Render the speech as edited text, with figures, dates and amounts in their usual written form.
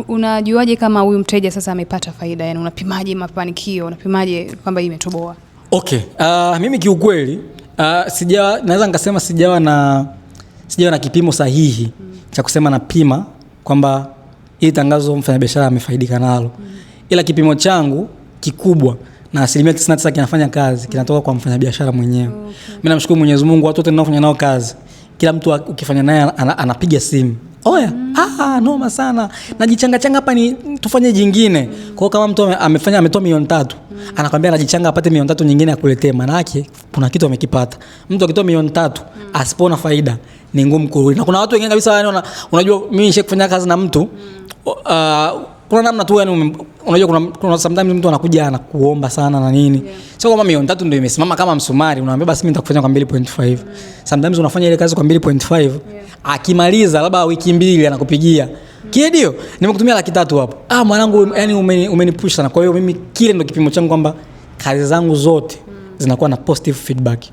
Unajuaje kama huyu mteja sasa amepata faida? Yani unapimaje mafanikio? Unapimaje kwamba imetoboa? Okay. Mimi kiukweli naweza nikasema sijawa na kipimo sahihi cha kusema napima kwamba hili tangazo mfanyabiashara amefaidika nalo. Ila kipimo changu kikubwa na 99% kinafanya kazi kinatoka kwa mfanyabiashara mwenyewe. Mimi namshukuru Mwenyezi Mungu, watu wote ninaofanya nao kazi, kila mtu ukifanya naye anapiga simu. Oya, noma sana. Najichanga hapa ni tufanye jingine. Kwa kama mtu ametoa milioni 3, anakuambia anajichanga apate milioni 3 nyingine akuletee, maana yake kuna kitu amekipata. Mtu akitoa milioni 3 asipona faida ni ngumu kurudi. Na kuna watu wengine kabisa yani unajua mimi nishakufanya kazi na mtu kuna namna tu yani unajua kuna sometimes mtu anakuja anakuomba sana na nini. Sio kama milioni 3 ndio imesimama kama msumari unamwambia basi mimi nitakufanya kwa 2.5. Sometimes unafanya ile kazi kwa 2.5. Akimaliza labda wiki 2 anakupigia. Kidio, nimekutumia 300 hapo. Mwanangu yani umenipush sana. Kwa hiyo mimi kile ndio kipimo changu kwamba kazi zangu zote zinakuwa na positive feedback.